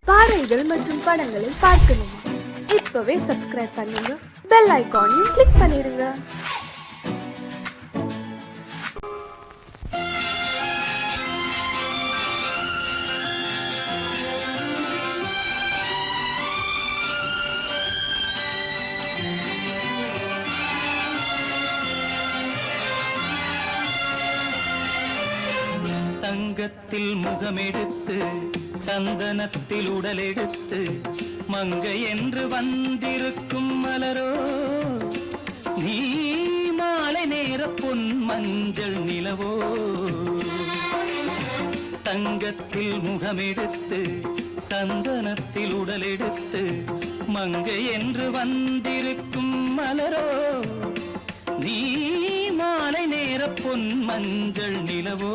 பாடல்கள் மற்றும் படங்களை பார்க்கணுமா? இப்பவே சப்ஸ்கிரைப் பண்ணுங்க, பெல் ஐகானையும் கிளிக் பண்ணிருங்க. தங்கத்தில் முகமெடுத்து சந்தனத்தில் உடலெடுத்து மங்கை என்று வந்திருக்கும் மலரோ, நீ மாலை நேர பொன் மஞ்சள் நிலவோ. தங்கத்தில் முகமெடுத்து சந்தனத்தில் உடலெடுத்து மங்கை என்று வந்திருக்கும் மலரோ, நீ மாலை நேர பொன் மஞ்சள் நிலவோ.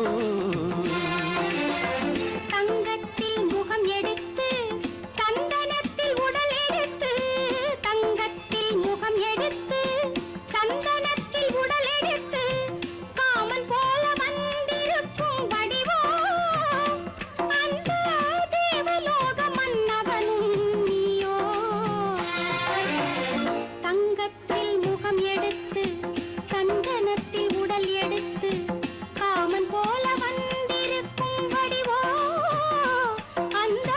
தங்கத்தில் முகம் எடுத்து சந்தனத்தில் உடல் எடுத்து, தங்கத்தில் முகம் எடுத்து சந்தனத்தில் உடல் எடுத்து காமன் போல வந்திருக்கும் வடிவோ, அந்த தேவலோக மன்னவனும் நீயோ. தங்கத்தில் முகம் எடுத்து சந்தனத்தில் உடல் எடுத்து காமன் போல வந்திருக்கும் வடிவோ, அந்த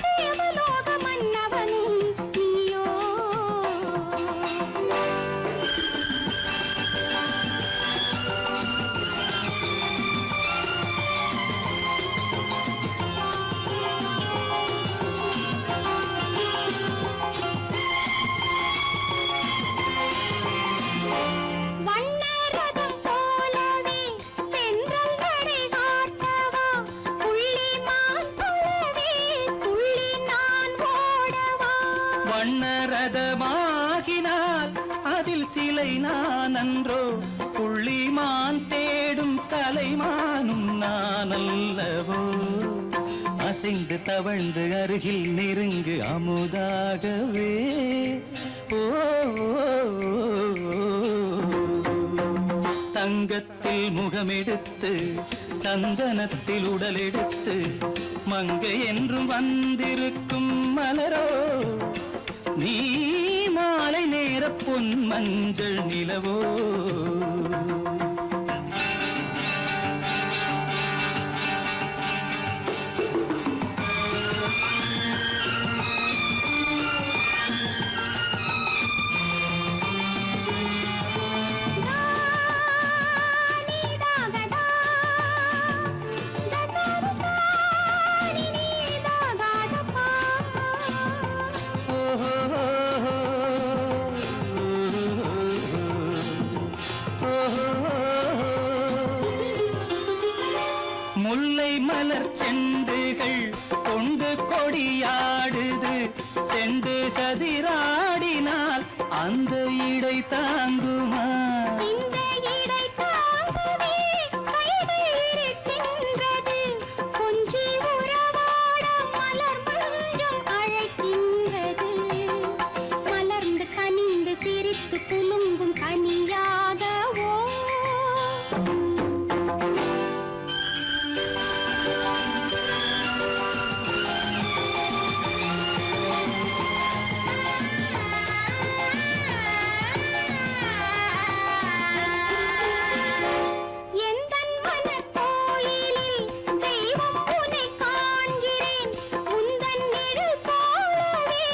தேவலோக மன்னவனும் நீயோ. வண்ணரதம் போலவே தென்றல் நடை காட்டவா, புள்ளிமான் போலவே துள்ளி நான் ஓடவா. வண்ணரதமாகினால் அதில் சிலை நான் அன்றோ, புள்ளிமான் தேடும் கலைமானும் நான் அல்லவோ. அசைந்து தவழ்ந்து அருகில் நெருங்கு அமுதாகவே. ஓ, தங்கத்தில் முகமெடுத்து சந்தனத்தில் உடலெடுத்து மங்கை என்றும் வந்திருக்கும் மலரோ, நீ மாலை நேர பொன் மஞ்சள் நிலவோ. நீதாகதா தசரசா நீதாகதப்பா. முல்லை மலர் செண்டுகள் கொண்டு கொடியாடுது, செண்டு சதிராடினால் அந்த இடை தாங்குமா? இந்த இடை தாங்கவே கைகள் இருக்கின்றது, கொஞ்சி உறவாட மலர் மஞ்சம் அழைக்கின்றது. மலர்ந்து கனிந்து சிரித்து குலுங்கும் கனியாகவோ. எந்தன் மனக்கோயிலில் தெய்வம் உன்னை காண்கிறேன், உந்தன் நிழல் போலவே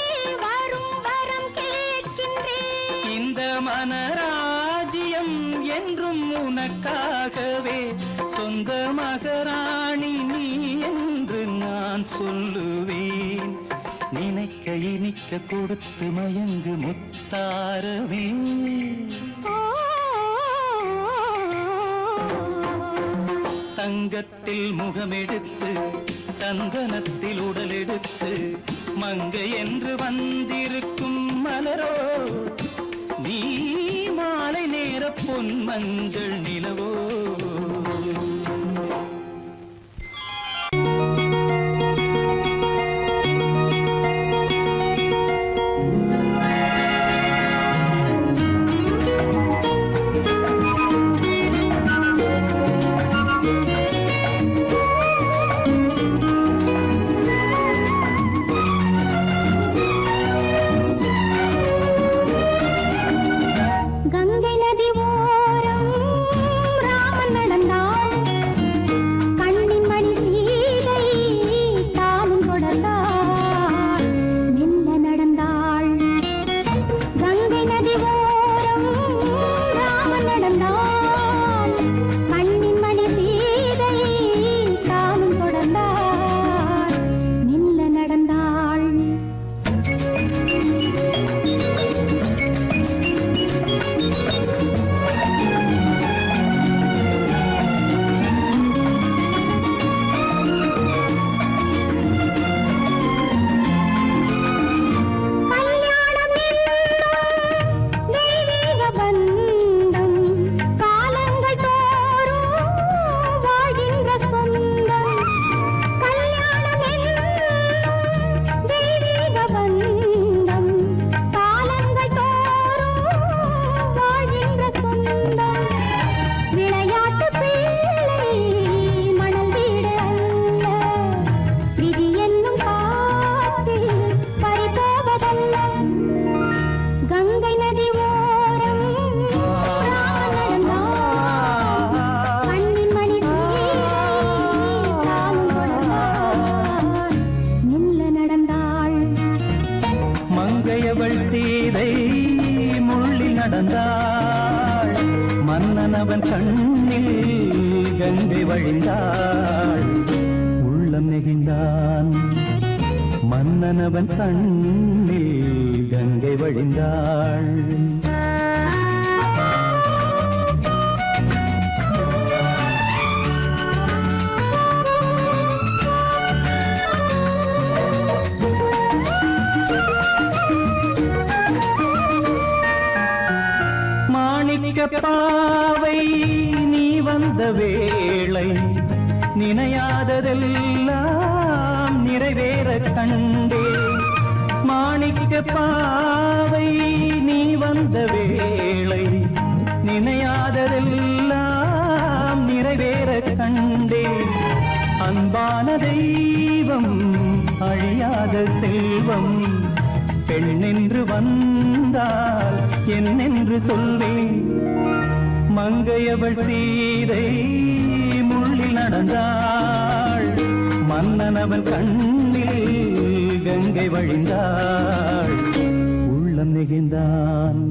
வரும் வரம் கேட்கின்றேன். இந்த மனராஜ்யம் என்றும் உனக்காகவே, சொந்த மகராணி நீ என்று நான் சொல்லுவேன். நினைக்க இனிக்க கொடுத்து மயங்கு முத்தாரவே. ஓ, தங்கத்தில் முகமெடுத்து சந்தனத்தில் உடலெடுத்து மங்கை என்று வந்திருக்கும் மலரோ, நீ மாலை நேர பொன் மஞ்சள் நிலவோ. மங்கையவள் சீதை முள்ளில் நடந்தாள், மன்னனவன் கண்ணில் கங்கை வழிந்தாள். உள்ளம் நெகிழ்ந்தான், மன்னனவன் கண்ணில் கங்கை வழிந்தாள். பாவை நீ வந்த வேளை நினையாததெல்லாம் நிறைவேற கண்டே. மாணிக்க பாவை நீ வந்த வேளை நினையாததெல்லாம் நிறைவேற கண்டே. அன்பான தெய்வம் அழியாத செல்வம் பெண்ணென்று வந்தால் என்னென்று சொல்வேன். மங்கையவள் சீதை முள்ளில் நடந்தாள், மன்னனவன் கண்ணில் கங்கை வழிந்தாள். உள்ளம் நெகிழ்ந்தான்.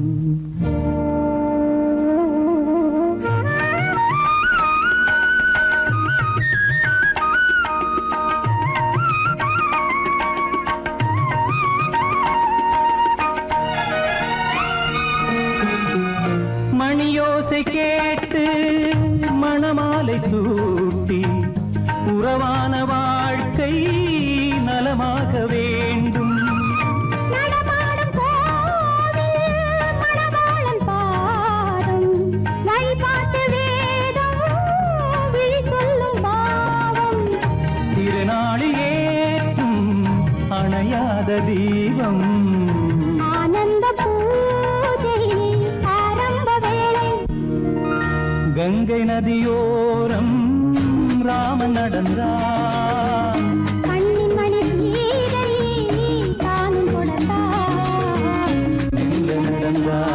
மணியோசை கேட்டு மணமாலை சூட்டி உறவான வாழ்க்கை நலமாக வேண்டும். நடமாடும் கோவில் மணவாளன் பாதம், வழிபாட்டு வேதம் விழி சொல்லும் பாவம். திருநாளில் ஏற்றும் அணையாத தீபம், ஆனந்த பூஜை ஆரம்ப வேளை. கங்கை நதியோரம் ராமன் நடந்தார், கண்ணின் மணி சீதை தானும் கொடுத்தார். மெல்ல நடந்தார்.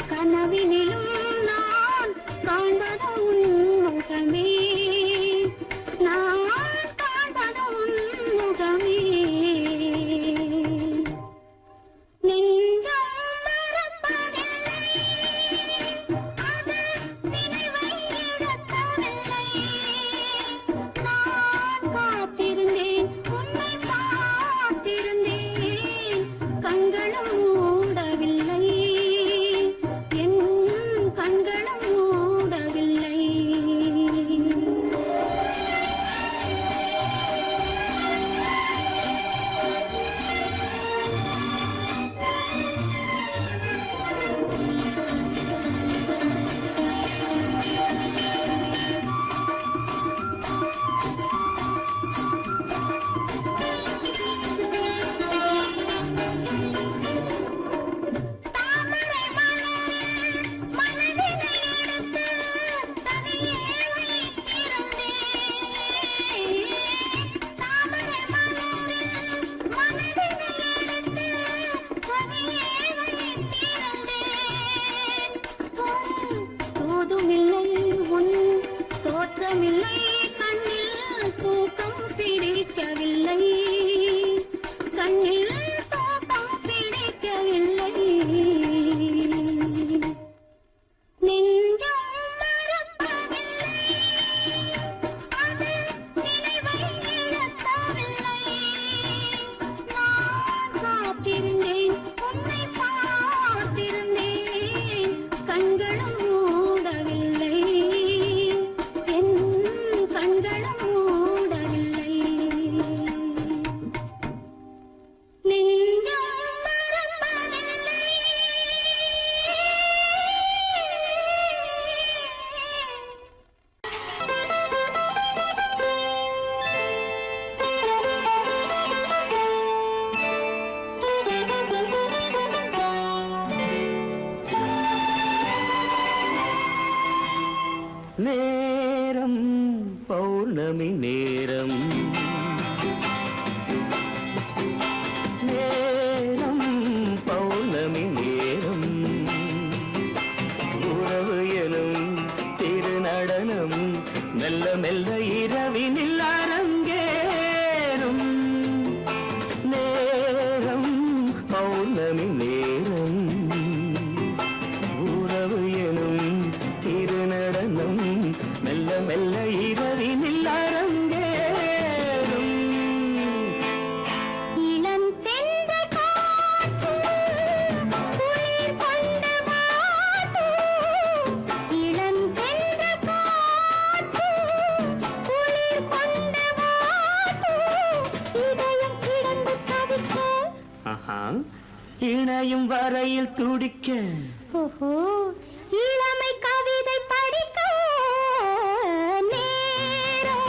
கனவினிலும் நான் காண்பது உன் முகமே. நேரம் பௌர்ணமி நேரம் நேரம் பௌர்ணமி நேரம் உறவு எனும் திருநடனம் மெல்ல மெல்ல இரவினில் அரங்கேறும் நேரம் பௌர்ணமி நேரம் உறவு எனும் திருநடனம் மெல்ல மெல்ல இரவினில் அரங்கேறும் இளம் தென்றல் காற்று குளிர் கொண்டு வாட்டும். இளம் தென்றல் காற்று குளிர் கொண்டு வாட்டும். இதயம் கிடந்து தவிக்க. ஆஹா இணையும் வரையில் துடிக்க ஓஹோ, இளமை கவிதை படிக்க. நேரம்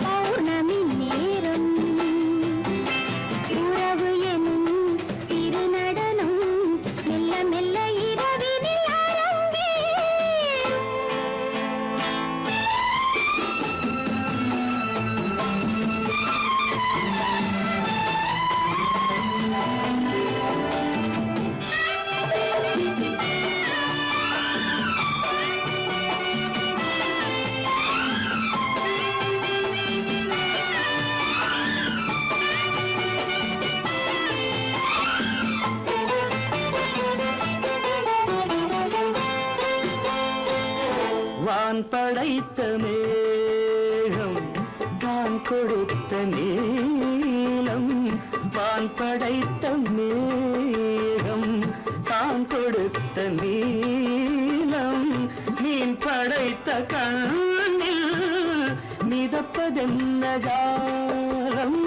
பௌர்ணமி நேரம் உறவு எனும் திருநடனம் மெல்ல மெல்ல இரவினில் அரங்கேறும். வான் படைத்த மேகம் தான் கொடுத்த நீலம் வான் படைத்த மேகம் தான் கொடுத்த நீலம் மீன் படைத்த கண்ணில் மிதப்பதென்ன ஜாலம்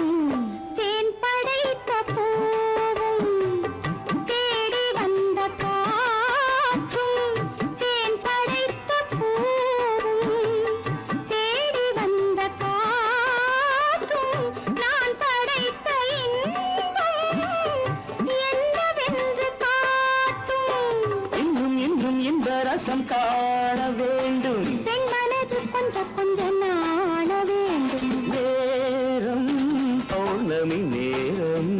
தேன் படைத்த பூவும் தேடி வந்த காற்றும். தேன் படைத்த பூவும் தேடி வந்த காற்றும். நான் படைத்த இன்பம் என்னவென்று காட்டும். இன்னும் இன்னும் இந்த ரசம் காண வேண்டும் பெண் மனது கொஞ்சம் கொஞ்சம் நாண வேண்டும். நேரம் பௌர்ணமி நேரம்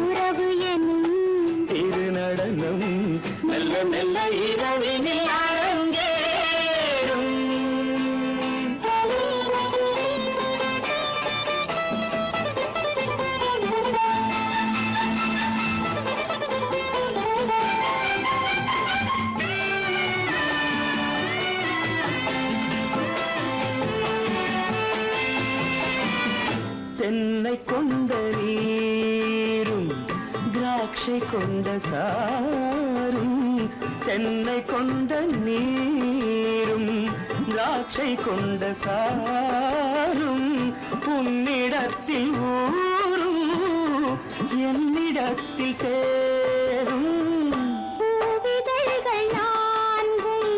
உறவு எனும் திருநடனம் மெல்ல மெல்ல இரவினில் அரங்கேறும் தென்னை கொண்ட நீரும் திராட்சை கொண்ட சாரும் தென்னை கொண்ட நீரும் திராட்சை கொண்ட சாரும் உன்னிடத்தில் ஊரும் என்னிடத்தில் சேரும் பூவிதழ்கள் நான்கும்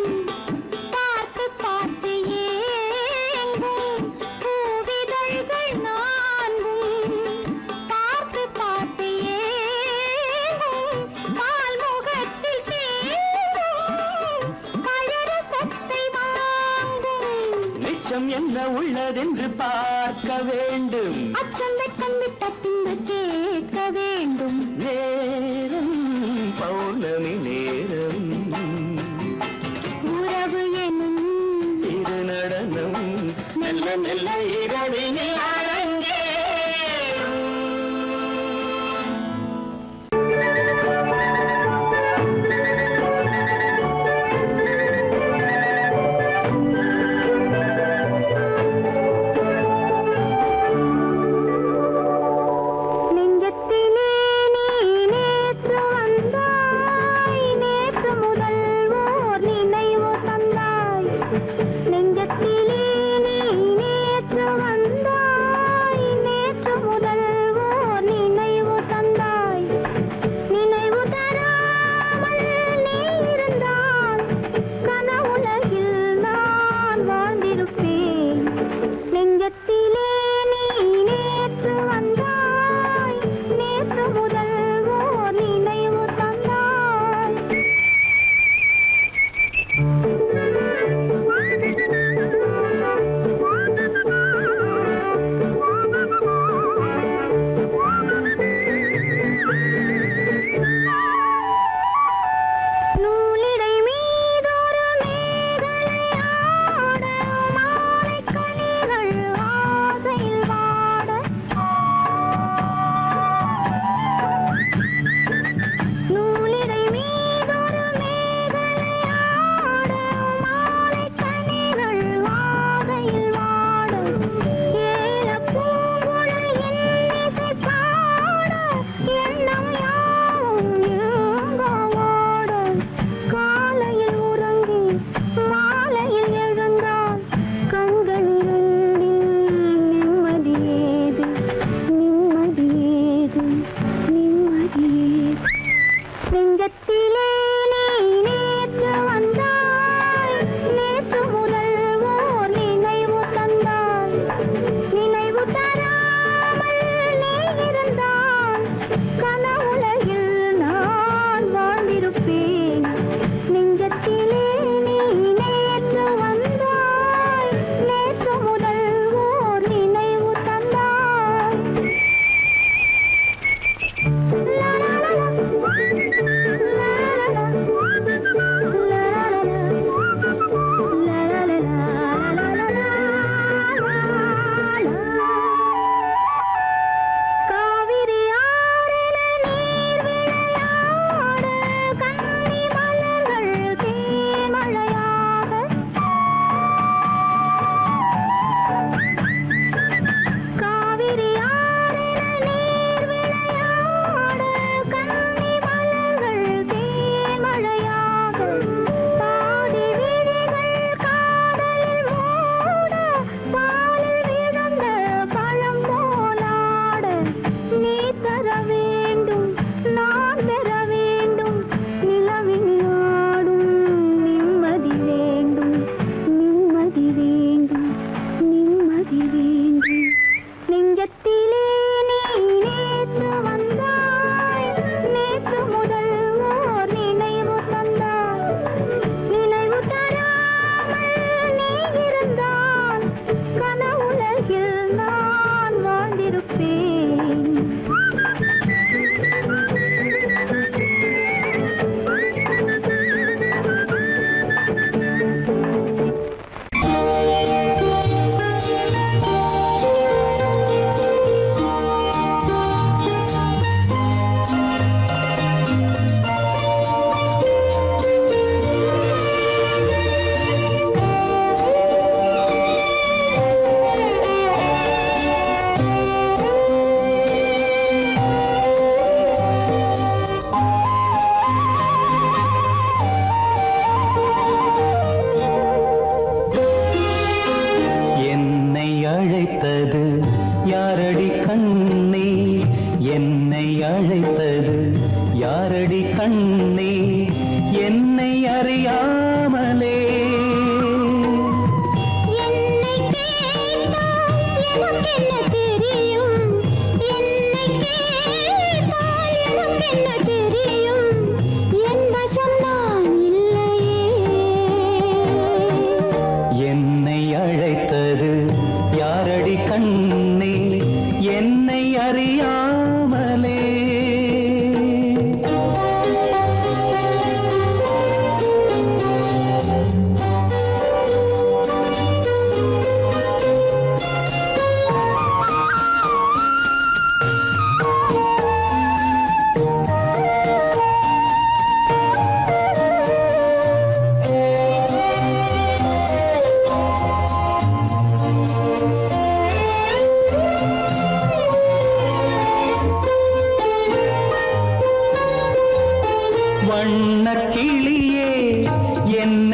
பார்த்து பார்த்து ஏங்கும். பூவிதழ்கள் நான்கும் பார்த்து பார்த்து ஏங்கும். பால்முகத்தில் தேங்கும் பழரசத்தை வாங்கும். மிச்சம் என்ன உள்ளதென்று பார்க்க வேண்டும் அச்சம் வெச்சம் விட்ட பின்பு கேட்க வேண்டும். நேரம் பௌர்ணமி நேரம் உறவு எனும் திருநடனம் மெல்ல மெல்ல இரவினில் அரங்கேறும் நெஞ்சத்திலே நீ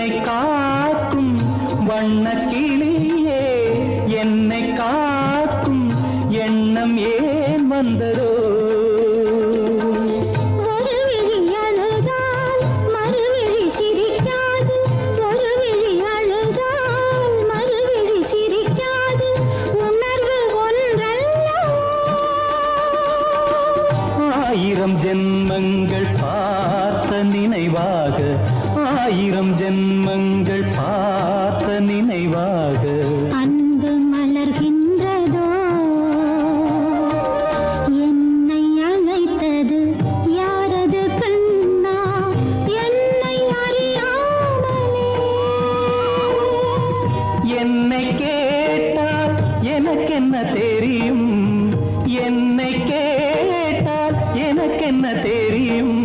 என்னை காக்கும் வண்ணக்கிளியே, என்னை காக்கும் எண்ணம் ஏன் வந்ததோ? ஆயிரம் ஜென்மங்கள் பார்த்த நினைவாக, ஆயிரம் ஜென்மங்கள் பார்த்த நினைவாக அன்பு மலர்கின்றதோ, என்னை அழைத்தது யாரது கண்ணா, என்னை அறியாமலே. என்னை கேட்டால் எனக்கென்ன தெரியும், என்னை கேட்டால் எனக்கென்ன தெரியும்,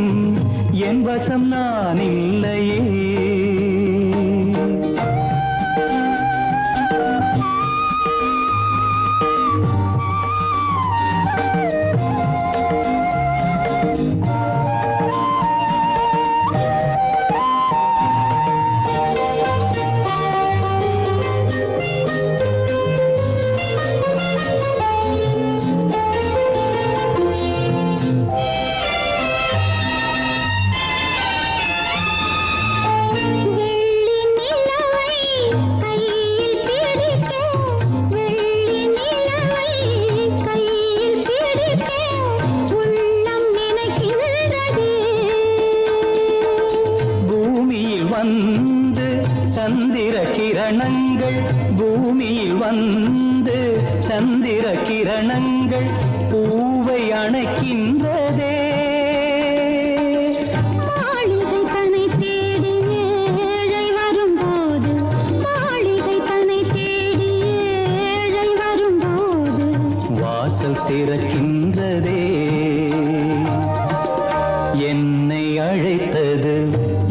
என் வசம் நான் இல்லையே. வந்து சந்திர கிரணங்கள், பூமியில் வந்து சந்திர கிரணங்கள் பூவை அணைக்கின்றதே. மாளிகை தன்னை தேடி ஏழை வரும்போது, மாளிகை தன்னை தேடி ஏழை வரும்போது வாசல் திறக்கின்றதே. என்னை அழைத்தது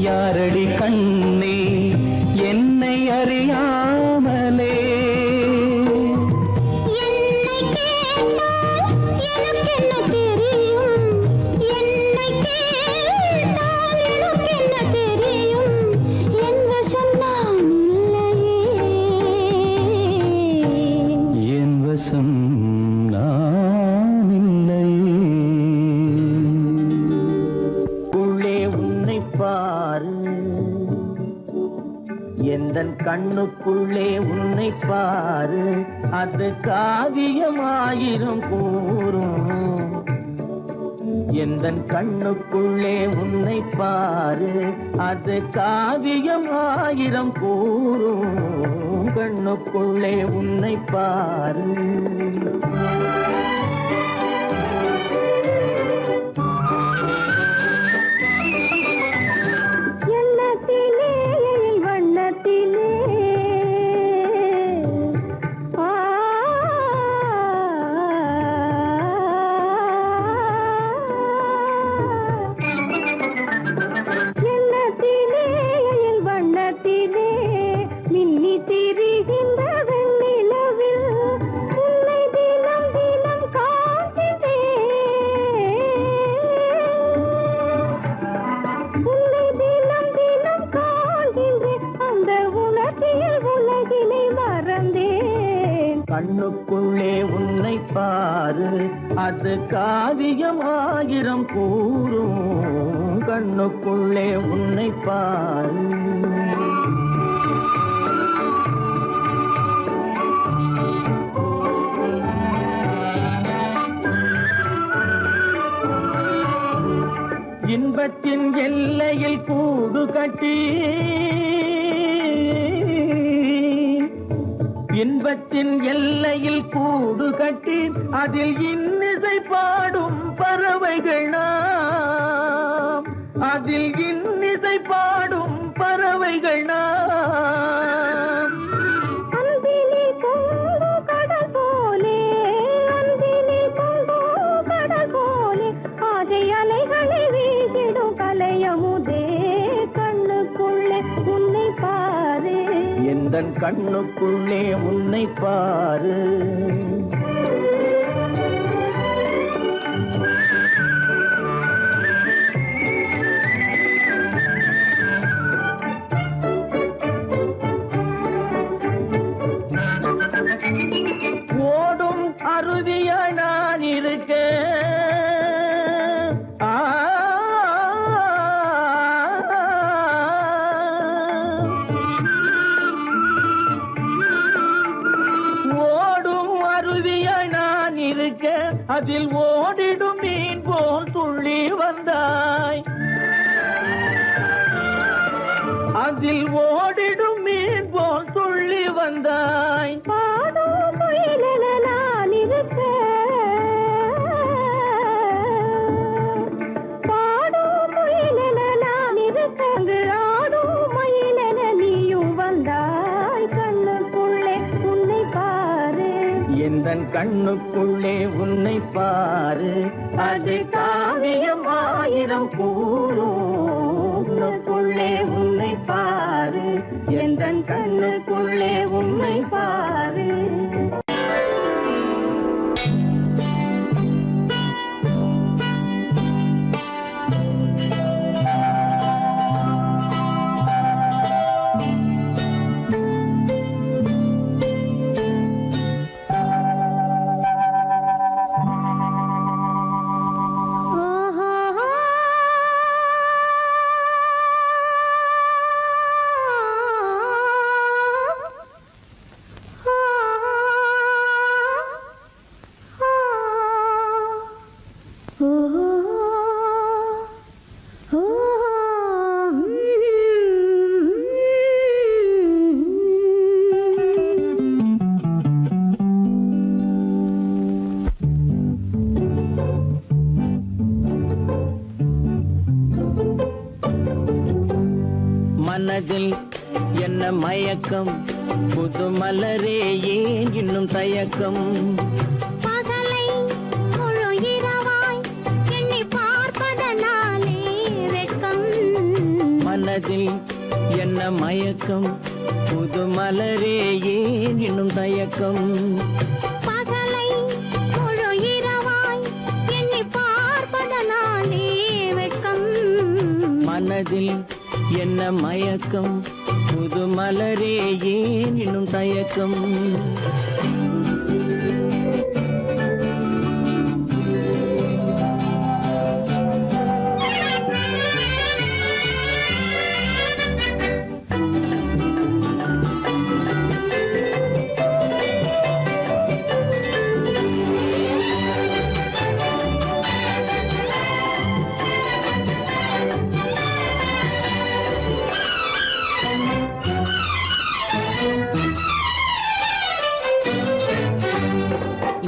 யாரடி கண்ணே, என்னை அறியாமலே. என்னை கேட்டால் எனக்கென்ன தெரியும், என்னை கேட்டால் எனக்கென்ன தெரியும், என் வசம் நான் இல்லையே. என் வசம் நான் இல்லையே. உள்ளே உன்னை பாரு, எந்தன் கண்ணுக்குள்ளே உன்னை பாரு, அது காவியமாயிரும் கூறும். எந்தன் கண்ணுக்குள்ளே உன்னை பாரு, அது காவியமாயிரம் கூறும். கண்ணுக்குள்ளே உன்னை பாரு. கண்ணுக்குள்ளே உன்னை பாரு, அது காவியமாயிரம் கூறும். கண்ணுக்குள்ளே உன்னை பாரு. இன்பத்தின் எல்லையில் கூடு கட்டி, இன்பத்தின் எல்லையில் கூடு கட்டி, அதில் இன்னிசை பாடும் பறவைகள் நாம், அதில் இன்னிசை பாடும் பறவைகள் நாம். அன்பிலே பொங்கு கடல் போலே, அன்பிலே பொங்கு கடல் போலே, ஆசை அலைகளை வீசிடும் கலையமுதே. கண்ணுக்குள்ளே உன்னை பாரு, எந்தன் கண்ணுக்குள்ளே உன்னை பாரு. அதில் ஓடிடும் மீன் போல் துள்ளி வந்தாய். அதில் ஓடிடும் மீன் போல் துள்ளி வந்தாய். பாடும் முயலென நான் இருக்க, பாடும் முயலென நான் இருக்க, அங்கு ஆடும் மயிலென நீயும் வந்தாய். கண்ணுக்குள்ளே உன்னை பாரு, எந்தன் கண்ணுக்குள்ளே உன்னை பாரு. அது காவியம் ஆயிரம் கூறுக்குள்ளே உன்னை பாரு. எந்தன் கண்ணுக்குள்ளே உன்னை பாரு. மனதில் என்ன மயக்கம், புது மலரே ஏன் இன்னும் தயக்கம். பகலை முழு இரவாய் எண்ணி பார்ப்பதனாலே வெட்கம். மனதில் என்ன மயக்கம், புது மலரே ஏன் இன்னும் தயக்கம். பகலை முழு இரவாய் எண்ணி பார்ப்பதனாலே வெட்கம். மனதில் என்ன மயக்கம், புது மலரே ஏன் இன்னும் தயக்கம்.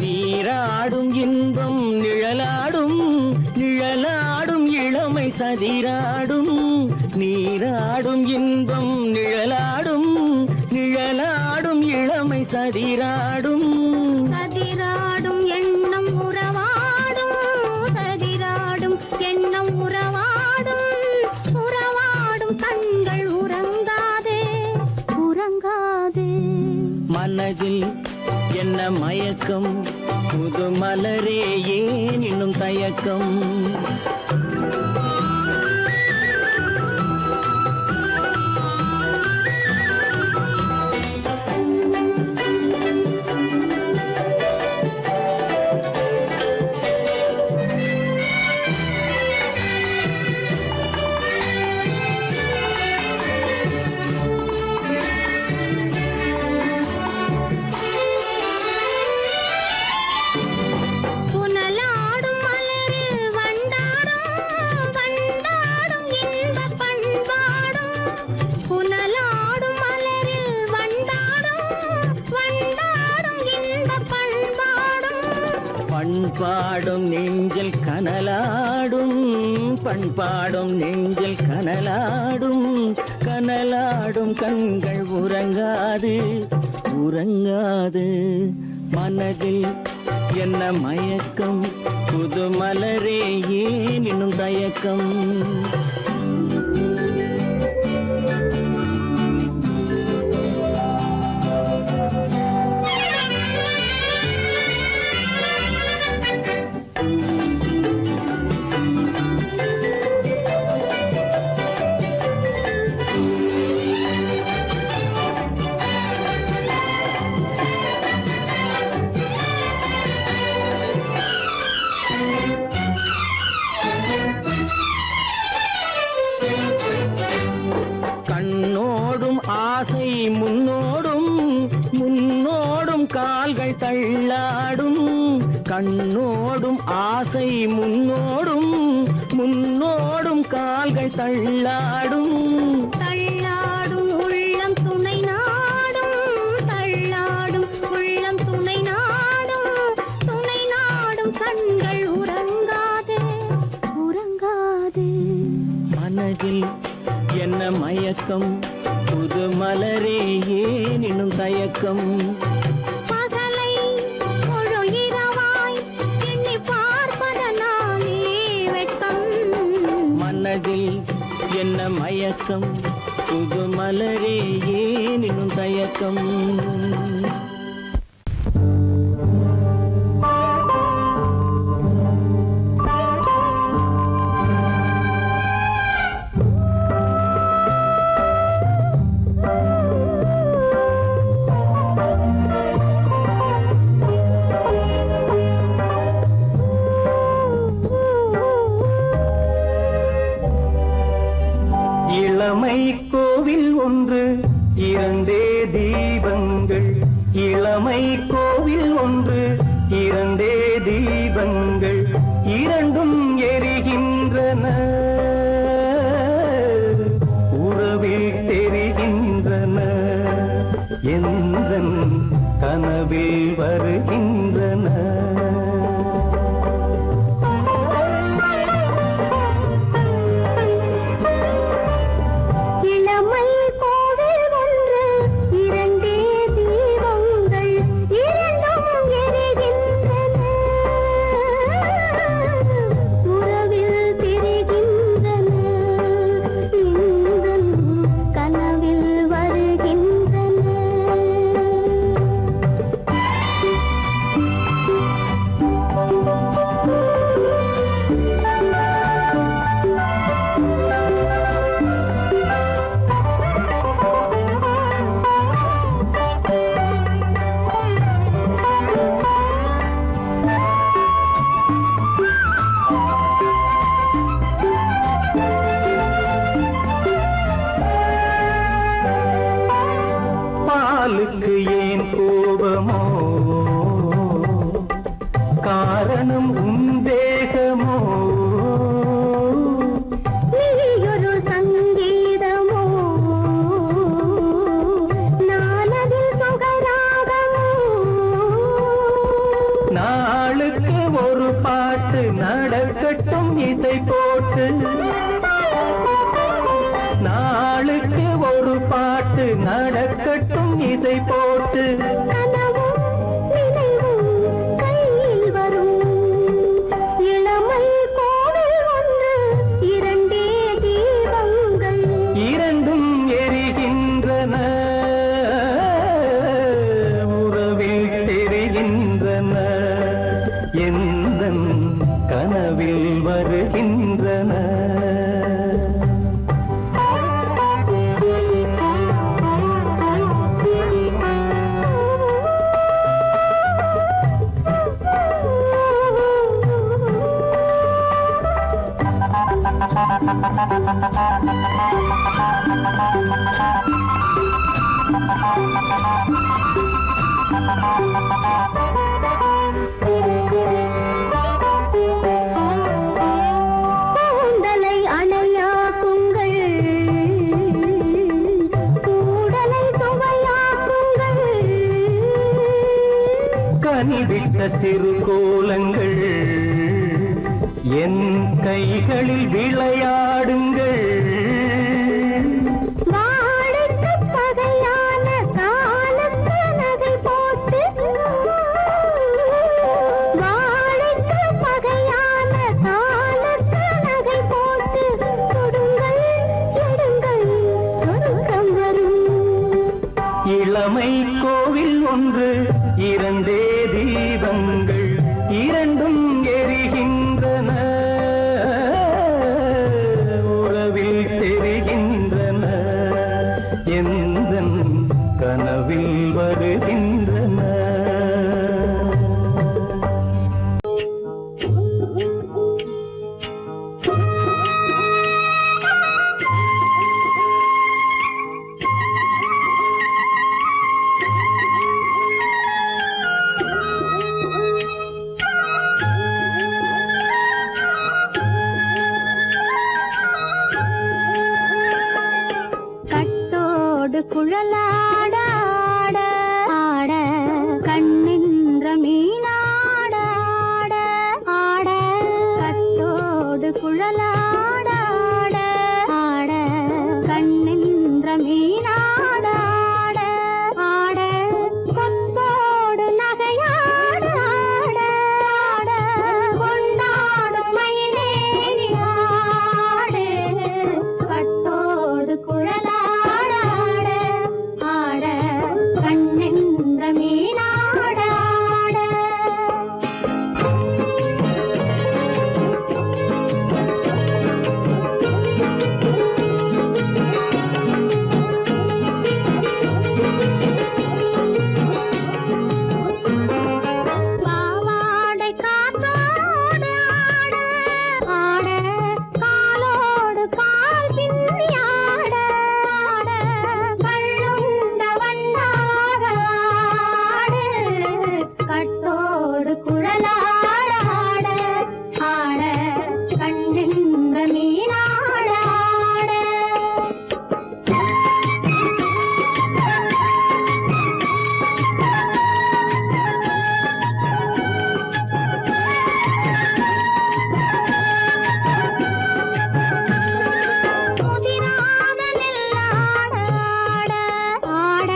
நீராடும் இன்பம் நிழலாடும், நிழலாடும் இளமை சதிராடும். நீராடும் இன்பம் நிழலாடும், நிழலாடும் இளமை சதிராடும். சதிராடும் எண்ணம் உறவாடும், சதிராடும் எண்ணம் உறவாடும். உறவாடும் கண்கள் உறங்காதே, உறங்காதே. மனதில் என்ன மயக்கம், புது மலரே ஏன் இன்னும் தயக்கம். புனலாடும் மலரில் வண்டாடும், வண்டாடும் இன்பப் பண்பாடும். புனலாடும் மலரில் வண்டாடும், வண்டாடும் இன்பப் பண்பாடும். பண்பாடும் நெஞ்சில் கனலாடும், பண்பாடும் நெஞ்சில் கனலாடும். கனலாடும் கண்கள் உறங்காது, உறங்காது. மனதில் என்ன மயக்கம், புது மலரே ஏன் இன்னும் தயக்கம். ஆசை முன்னோடும் முன்னோடும் கால்கள் தள்ளாடும் கண்ணோடும் ஆசை முன்னோடும் முன்னோடும் கால்கள் தள்ளாடும் தள்ளாடும் உள்ளம் துணை நாடும் தள்ளாடும் உள்ளம் துணை நாடும் கண்கள் உறங்காதே உறங்காதே மனதில் என்ன மயக்கம் புது மலரே ஏனினும் தயக்கம் பகலை முழு இரவாய் எண்ணி பார்ப்பதனாலே வெட்கம் மனதில் என்ன மயக்கம் புது மலரே ஏனினும் தயக்கம் இளமை கோவில் ஒன்று இரண்டே தீபங்கள் இளமை கோவில் ஒன்று இரண்டே தீபங்கள் இரண்டும் எரிகின்றன உறவில் தெரிகின்றன எந்தன் கனவில் வருகின்றன இளமை கோவில் ஒன்று இரண்டே தீபங்கள் இரண்டும் எரிகின்றன உறவில் தெரிகின்றன எந்தன் கனவில் வருகின்றன பாலுக்கு ஏன் கோபமோ காரணம் உன் தேகமோ நீயொரு சங்கீதமோ நானதில் சுகராகமோ நாளுக்கு ஒரு பாட்டு நடக்கட்டும் இசை போட்டு நாளுக்கு ஒரு பாட்டு நடக்கட்டும் இசை போட்டு கனவும் நினைவும் கையில் வரும் இளமை கோவில் ஒன்று இரண்டே தீபங்கள் இரண்டும் எரிகின்றன உறவில் தெரிகின்றன எந்தன் கனவில் வருகின்றன கூந்தலை அணையாக்குங்கள் கூடலை சுவையாக்குங்கள் கனிவிட்ட சிறு கோலங்கள் என் கைகளில் விளையாடுங்கள் வாழைக்கு பகையான காலத்து நகை போட்டு வாழைக்கு பகையான காலத்து நகை போட்டு கொடுங்கள் எடுங்கள் சொர்க்கம் வரும் இளமை கோவில் ஒன்று இரண்டே தீபங்கள் இரண்டும் எரிகின்றன உறவில் தெரிகின்றன எந்தன் கனவில் வருகின்றன ஆட ஆட ஆட கண்ணின்ற மீனாட ஆட ஆட கட்டோடு குழலாட ஆட ஆட கண்ணின்ற மீனாட ஆட ஆட கொம்போடு நகையாட ஆட ஆட கொண்டாடும் மயிலேறி ஆடு கட்டோடு குழலாட ஆட ஆட கண்ணென்ற மீனாட ஆட பாவாடை காத்தோடு ஆட ஆட காலோடு கால் பின்னி ஆட ஆட கள்ளுண்ட வண்ணாக ஆடு கட்டோடு குழலாட ஆட ஆட கண்ணின்ற மீனாட ஆட முதிராத நெல்லாட ஆட ஆட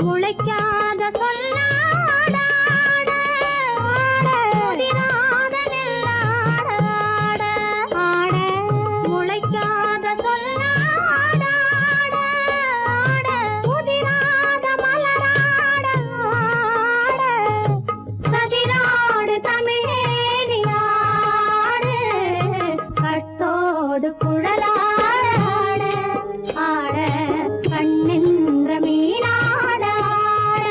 முளைக்காத சொல்லாட ஆட ஆட முதிராத நெல்லாட ஆட ஆட முளைக்காத சொல்லாட ஆட ஆட முதிராத மலராட ஆட கதிராடு தமிழேறி ஆடு கட்டோடு குழலாட ஆட ஆட கண்ணின்ற மீனாட ஆட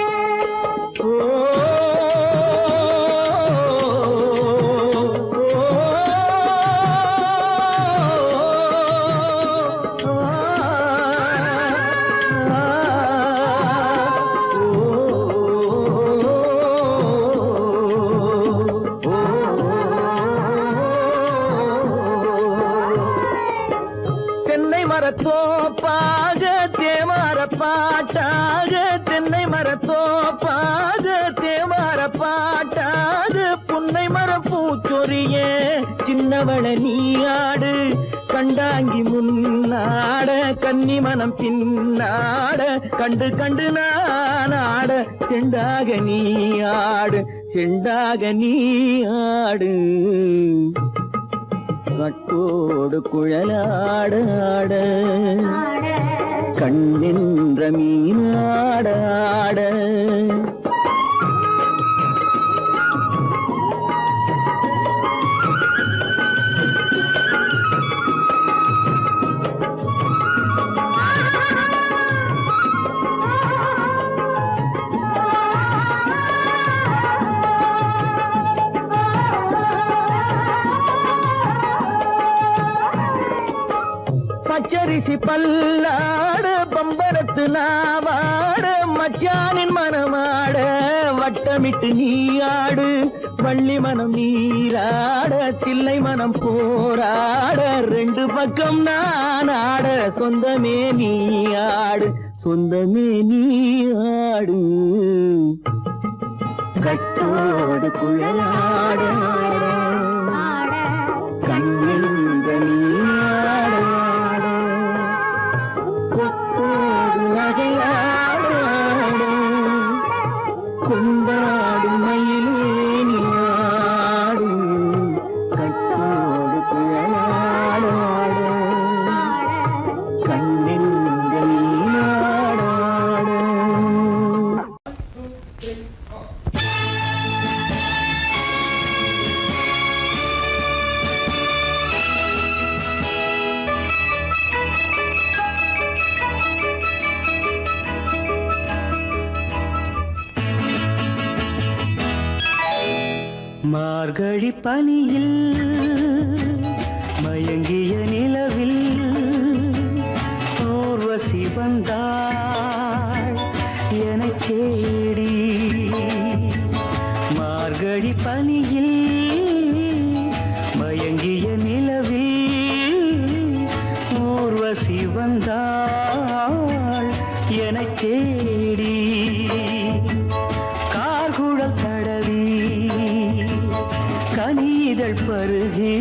தென்னை மரத்தோப்பாக தேமார பாட்டாக தென்னை மரத்தோப்பாக தேமார பாட்டாக புன்னை மரம் பூச்சொரிய சின்னவள நீயாடு கண்டாங்கி முன்னாட கன்னி மனம் பின்னாட கண்டு கண்டு நானாட செண்டாக நீயாடு செண்டாக நீயாடு கட்டோடு குழலாட ஆட ஆட கண்ணின்ற மீனாட ஆட பச்சரிசி பல்லாட பம்பரத்து நாவாட மச்சானின் மனமாட வட்டமிட்டு நீயாடு வள்ளி மனம் நீராட தில்லை மனம் போராட ரெண்டு பக்கம் நான் ஆட சொந்தமே நீயாடு சொந்தமே நீயாடு கட்டோடு குழலாட ஆட கண்ணின்ற நீயாட கொத்தோடு நகையாட கொண்டாடு மயிலே நீயாடு கட்டோடு குழலாட கண்ணின்ற நீயாட மார்கழி பனியில் மயங்கிய நிலவில் ஊர்வசி வந்தாள் எனச் தேடி. மார்கழி பனியில் மயங்கிய நிலவில் ஊர்வசி வந்தாள் எனச் தேடி. தேடி கார்குழல் தடவி கனிதழ் பருகி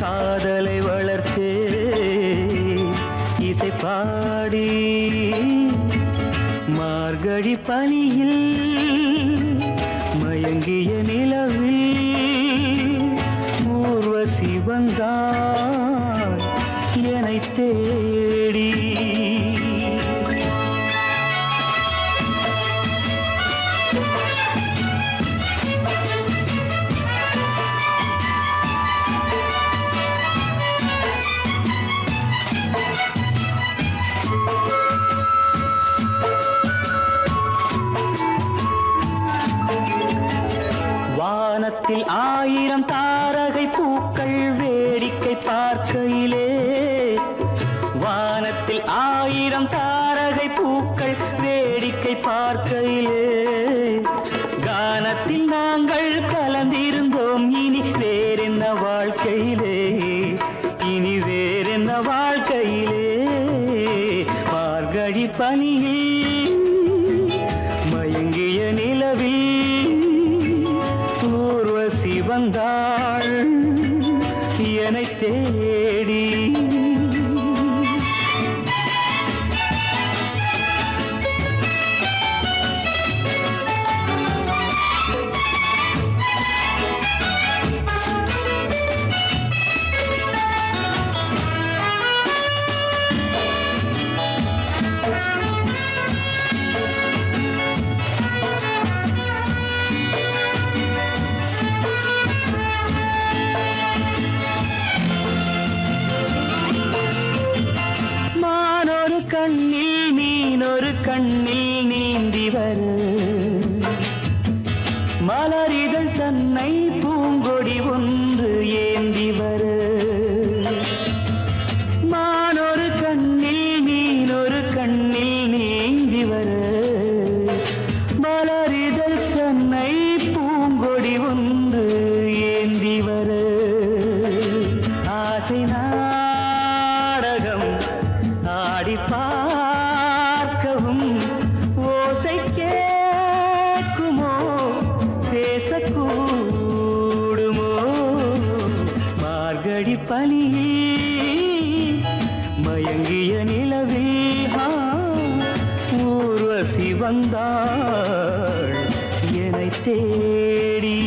காதலை வளர்த்தே இசை பாடி மார்கழி பனியில் மயங்கிய நிலவில் ஊர்வசி வந்தாள் என்னை தேடி. வானத்தில் 1000 தாரகை பூக்கள் வேடிக்கை பார்க்கையிலே, வானத்தில் 1000 தாரகை பூக்கள் வேடிக்கை பார்க்கையிலே, கானத்தில் நாங்கள் கலந்திருந்தோம். இனி வேறென்ன வாழ்க்கையிலே, இனி வேறென்ன வாழ்க்கையிலே. மார்கழி பனியில் மயங்கிய நிலவில் ஊர்வசி வந்தாள் என்னை தேடி. கண்ணில் மீனொரு கண்ணில் நீந்தி வர, மலரிதழ் தன்னை பூங்கொடி ஒன்று ஏந்தி வர. மானொரு கண்ணில் மீனொரு கண்ணில் நீந்தி வர, மலரிதழ் தன்னை பூங்கொடி ஒன்று ஏந்தி வர. ஆசை நாடகம் ஆடி பார்க்கவும் ஓசை கேட்குமோ, பேசக்கூடுமோ. மார்கழி பனியில் மயங்கிய நிலவில் ஊர்வசி வந்தாள் என்னை தேடி.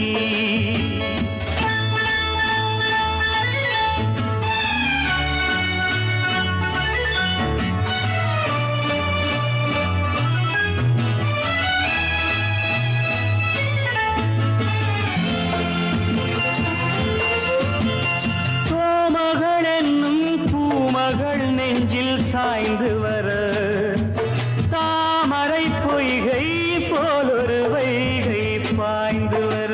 நெஞ்சில் சாய்ந்து வர, தாமரை பொய்கை போலொரு வைகை பாய்ந்து வர.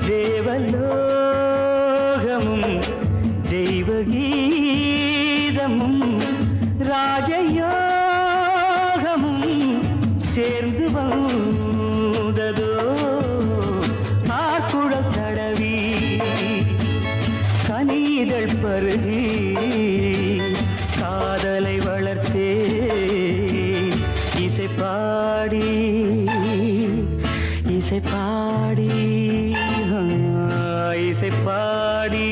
தேவலோகமும் தெய்வகீதமும் ராஜயோகமும் சேர்ந்து வந்ததோ. கார்குழல் தடவி கனிதழ் பருகி காதலை வளர்த்தே இசை பாடி, இசை பாடி, இசை பாடி.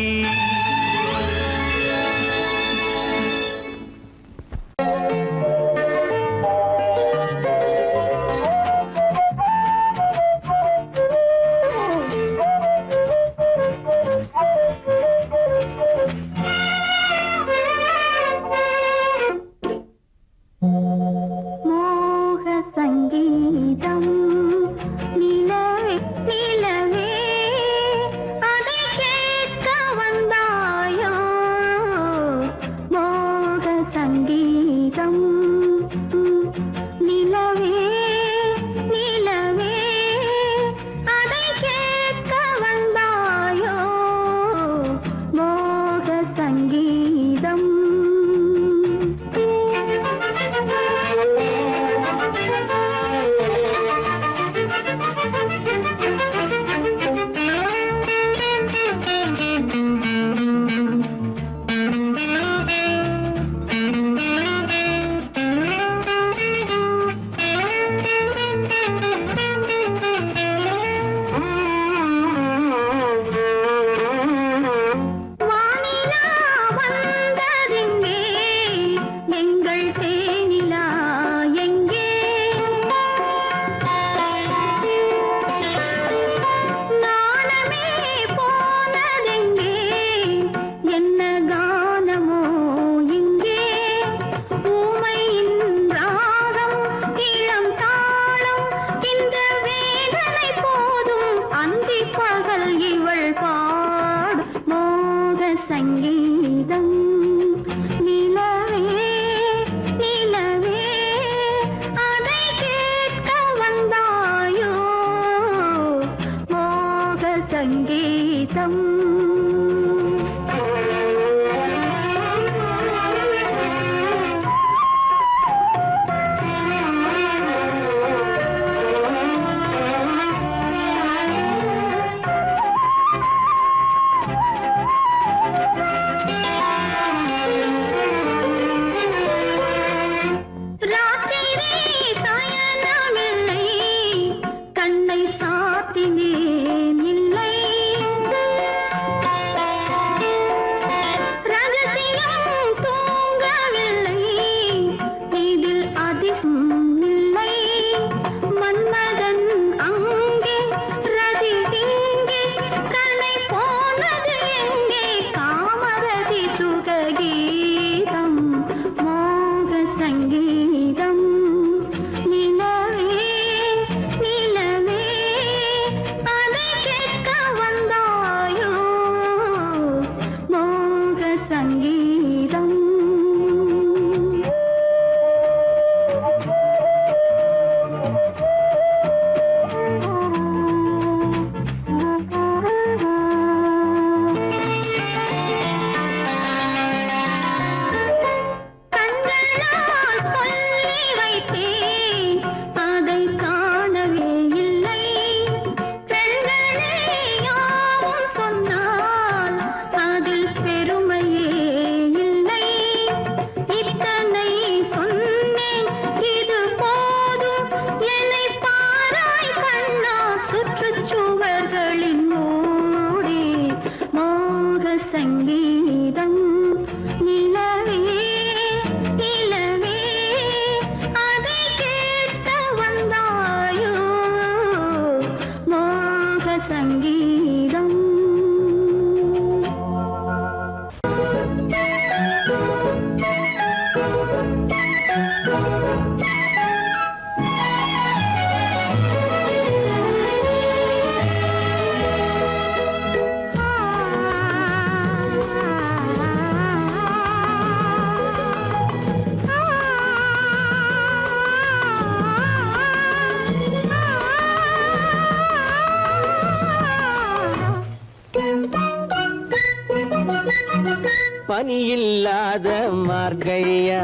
பனியில்லாத மார்கையா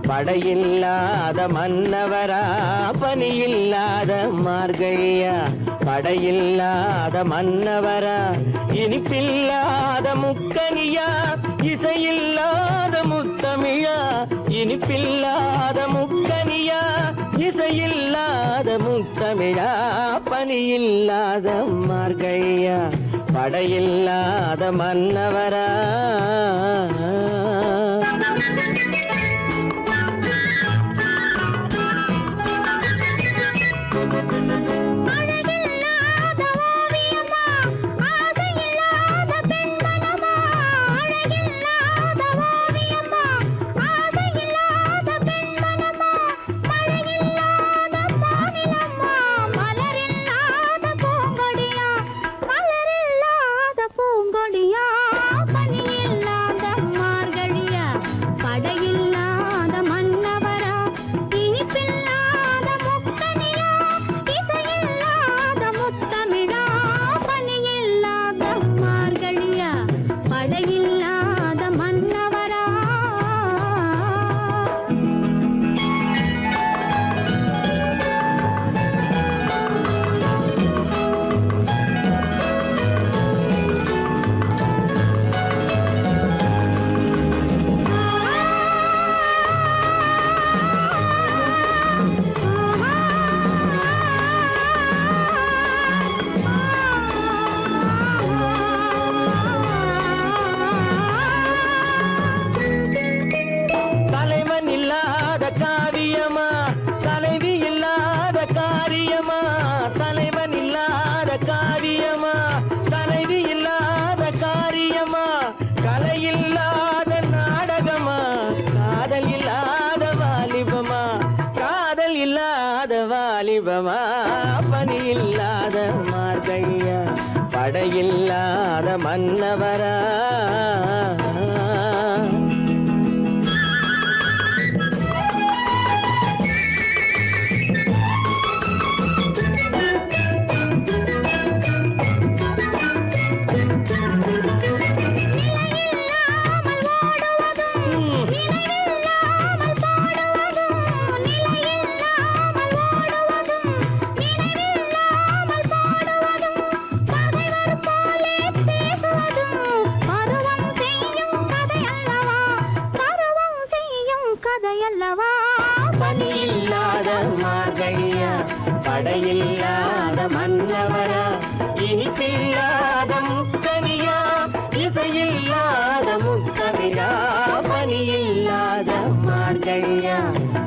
படையில்லாத மன்னவரா பனியில்லாத மார்கையா படையில்லாத மன்னவரா இனிப்பில்லாத முக்கனியா இசையில்லாத முத்தமிழா இனிப்பில்லாத முக்கனியா இசையில்லாத முத்தமிழா பனியில்லாத மார்கையா படையில்லாத மன்னவரா வாலிபமா பனியில்லாத மார்கையா படையில்லாத மன்னவரா பனியில்லாத மார்கையா படையில்லாத மன்னவரா இனிப்பில்லாத முக்கனியா இசையில்லாத முத்தமிழா பனியில்லாத மார்கையா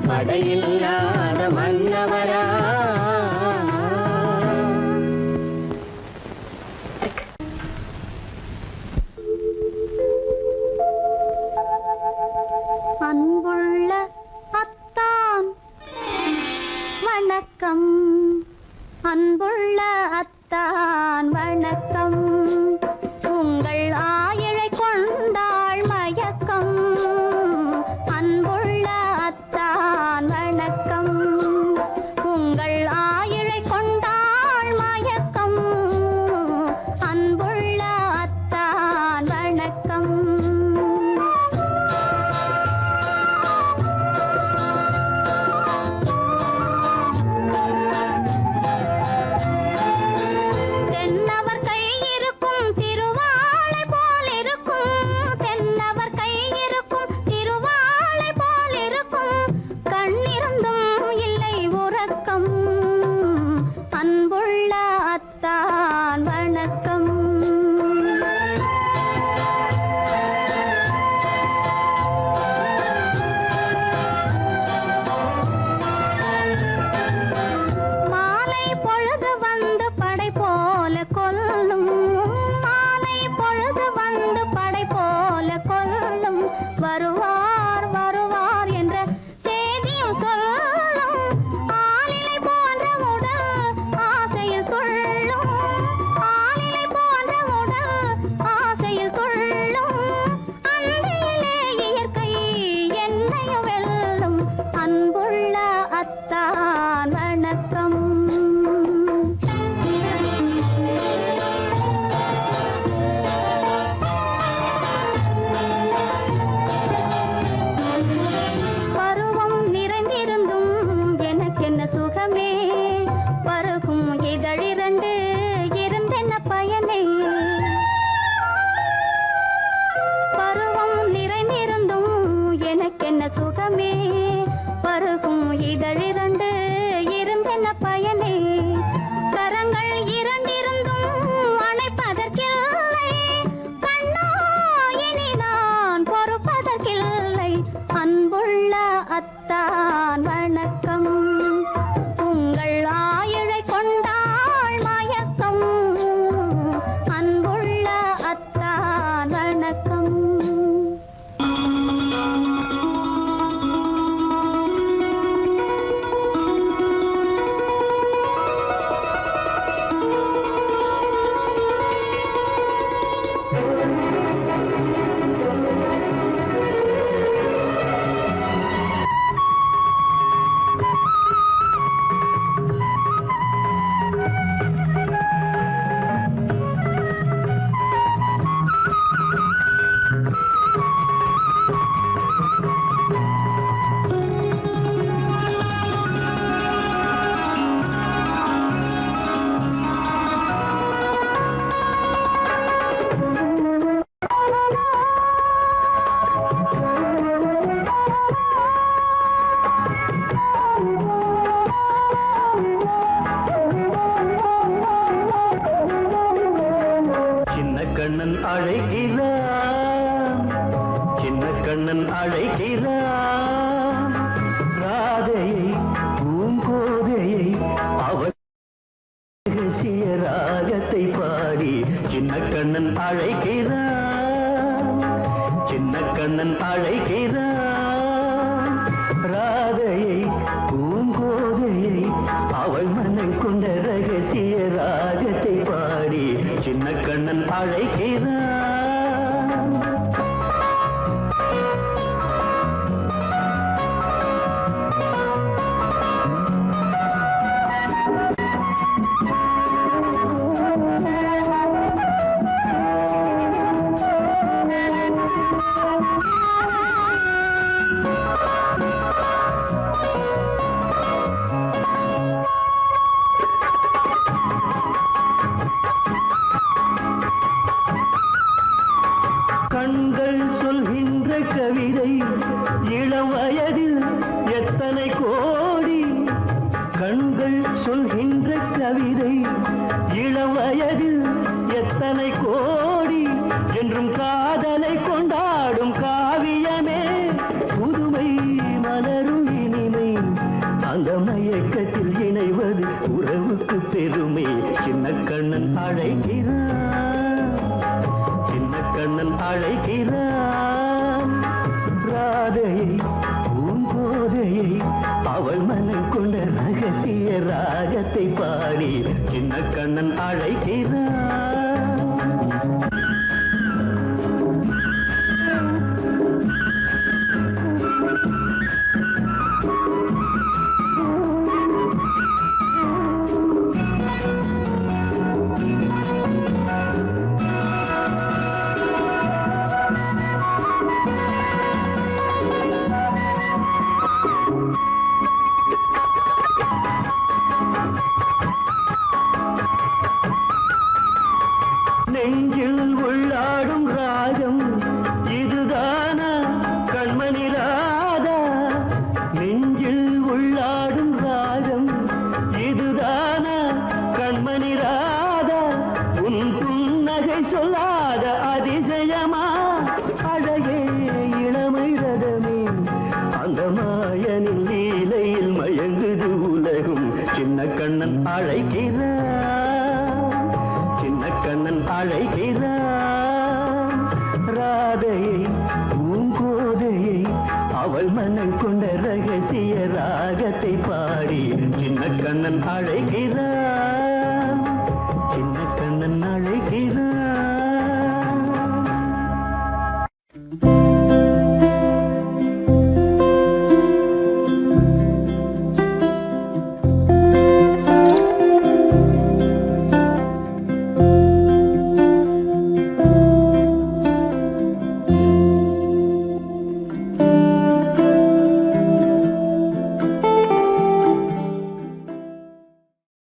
படையில்லாத மன்னவரா அன்புள்ள அத்தான் வணக்கம் அன்புள்ள அத்தான் வணக்கம் உங்கள் ஆயிழை கொண்டாள் மயக்கம் அன்புள்ள அத்தான் வணக்கம் உங்கள் இதழிரண்டு இருந்தென்ன பயனே கரங்கள் இரண்டிருந்தும் அணைப்பதற்கில்லை கண்ணா இனி நான் பொறுப்பதற்கில்லை அன்புள்ள அத்தான் வணக்கம் உங்கள் ஆயுளை கொண்டாள் மயக்கம் அன்புள்ள அத்தான் வணக்கம் கண்ணன் அழைக்கிறான் சின்ன கண்ணன் அழைக்கிறான் ராதையை பூங்கோதையை அவர் ரகசிய ராகத்தை பாடி சின்ன கண்ணன் அழைக்கிறான் சின்ன கண்ணன் அழைக்கிறான் ராதையை பூங்கோதையை அவள் மனம் கொண்ட ரகசிய ராகத்தை பாடி சின்ன கண்ணன் அழைக்கிறான் கண்கள் சொல்கின்ற கவிதை இளம் வயதில் எத்தனை கோடி கண்கள் சொல்கின்ற கவிதை இளம் வயதில் எத்தனை கோடி என்றும் காதலை கொண்டாடும் காவியமே புதுமை மலரும் இனிமை அந்த மயக்கத்தில் இணைவது உறவுக்கு பெருமை சின்ன கண்ணன் அழைக்கிறான் சின்ன கண்ணன் அழைக்கிறான் ராதையை பூங்கோதையை அவள் மனம் கொண்ட ரகசிய ராகத்தை பாடி சின்ன கண்ணன் அழைக்கிறான் நெஞ்சில் உள்ளாடும் ராகம் இதுதானா கண்மணி ராதா நெஞ்சில் உள்ளாடும் ராகம் இதுதானா கண்மணி ராதா உன் புன்னகை சொல்லாத அதிசயமா அழகே இளமை ரதமே அந்த மாயனின் லீலையில் மயங்குது உலகும் சின்ன கண்ணன் அழைக்கிறான் சின்ன கண்ணன் அழைக்கிறான் ராதையை பூங்கோதையை அவள் மனம் கொண்ட ரகசிய ராகத்தை பாடி சின்ன கண்ணன் அழைக்கிறான்